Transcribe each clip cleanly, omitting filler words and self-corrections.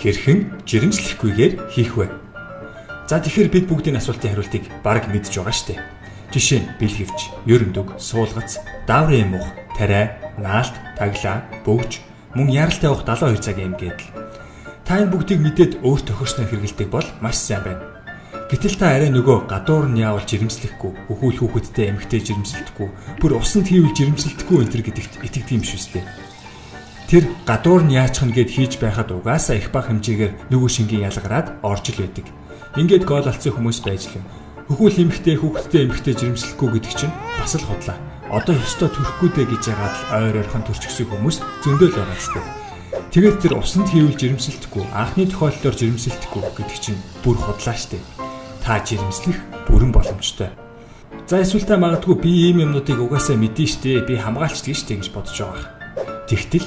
Хэрхэн жирэмслэхгүйгээр хийх вэ? За тэгэхээр бид бүгдийн асуултын хариултыг бараг мэдж байгаа шүү дээ. Жишээ нь бэлгэвч, ерөндөг, суулгац, дааврын мух, тариа, наалт, таглаа, бөгж, мөн яралтай уух 72 цагийн гэдэл. Та энэ бүгдийг мэдээд өөр тохирсноо хэрэгэлдэг бол маш сайн байна. Гэтэл та арай нөгөө гадуур нь яавал жирэмслэхгүй, хөхүүл хүүхэдтэй эмэгтэй жирэмсэлдэхгүй, бүр усанд хийвэл жирэмсэлдэхгүй энэ төр гэдэгт итгэдэг юм биш үстэй. Тэр гадуур нь яачих нь гэд хийж байхад угаасаа их бага хэмжээгээр нөгөө шингийн ялгараад орж ил байдаг. Ингээд гол алцсан хүмүүс байж л юм. Хөхүүл эмэгтэй хүүхэдтэй эмэгтэй жирэмслэхгүй гэдэг чинь бас л худлаа. Одоо ёстой төрөхгүй дээ гэж яагаад л ойр ойрхон төрчихсөн хүмүүс зөндөөл байгаа ч гэдэг. Тэгээд тэр усанд хийвэл жирэмсэлдэхгүй, анхны тохиолдолд жирэмсэлдэхгүй гэдэг чинь бүр худлаа штэ. Та жирэмслэх бүрэн боломжтой. За эсвэл та магадгүй би ийм юмнуудыг угаасаа мэдэн штэ, би хамгаалч гэж штэ гэж бодож байгаа. Тэгтэл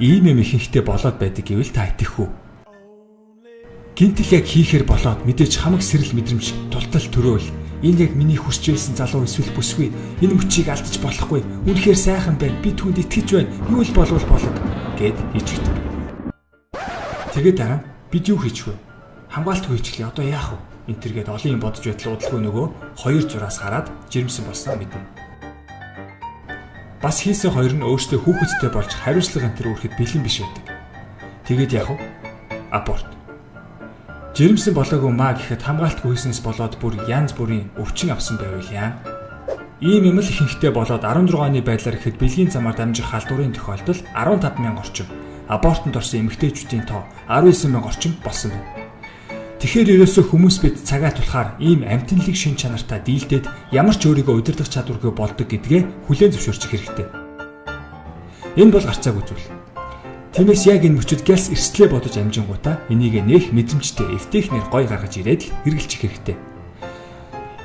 ийм юм ихэнхдээ болоод байдаг гэвэл та итгэхгүй. Гинтэл яг хийхэр болоод мэдээж хамаг сэрэл мэдрэмж тултал төрөөл. Энэ яг миний хүсч байсан залуу эсвэл бүсгүй. Энэ мөчийг алдаж болохгүй. Үнэхээр сайхан байна. Би түүнд итгэж байна. Юу л болов гэд ичгдэг. Тэгээд дараа нь бид юу хийчих вэ? Хамгаалтгүй хийчихлээ. Одоо яах вэ? Энд тэргээд олон юм бодож байтал удалгүй нөгөө хоёр зураас хараад жирэмсэн болсноо мэднэ. Бас хийсэн хоёр нь өөртөө хүүхэдтэй болж хариуцлага энэ төр үүрэхэд бэлэн биш байдаг. Тэгээд яах вэ? Аборт. Жирэмсэн болоогүй маа гэхэд хамгаалтгүй хийснээс болоод бүр янз бүрийн өвчин авсан байвал яа. Ийм юм л ихэнхдээ болоод 16 оны байдлаар ихэд бэлгийн замаар дамжих халдварын тохиолдол 15,000 орчим, абортод орсон эмэгтэйчүүдийн тоо 19,000 орчим болсон байна. Тэгэхээр ерөөсөө хүмүүс бид цагаа тулахаар ийм амьтанлыг шин чанартай дийлдээд ямар ч өөрийгөө удирдах чадваргүй болдог гэдгээ хүлээн зөвшөөрчих хэрэгтэй. Энэ бол гарцаагүй зүйл. Тиймээс яг энэ мөчөд гэлс эрсдлээ бодож амжингуудаа энийг нээх мэдрэмжтэй эвтэхнэр гой гаргаж ирээд л хэрэгжилчих хэрэгтэй.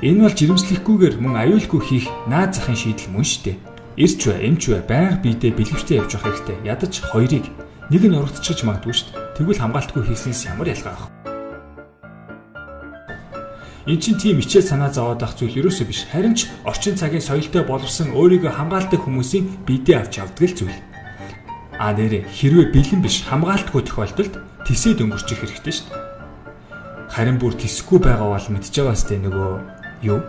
Энэ бол жирэмслэхгүйгээр мөн аюулгүй хийх наад захын шийдэл мөн шүү дээ. Ирч бай, эмч бай, байнга биедээ бэлгэвчтэй явж явах хэрэгтэй. Ядаж хоёрыг нэг нь урагдчихж магадгүй шүү дээ. Тэгвэл хамгаалтгүй хийснээс ямар ялгаа авах. Энд чинь тийм ичээ санаа зовоод ах зүйл ерөөсөө биш. Харин ч орчин цагийн соёлтой боловсон өөрийгөө хамгаалдаг хүмүүсийн биедээ авч явдаг л зүйл. Нэрээ хэрвээ бэлэн биш хамгаалтгүй тохиолдолд тисэд өнгөрчих хэрэгтэй шүү дээ. Харин бүр тисэхгүй байгаа бол мэдж байгаа сте нөгөө юу?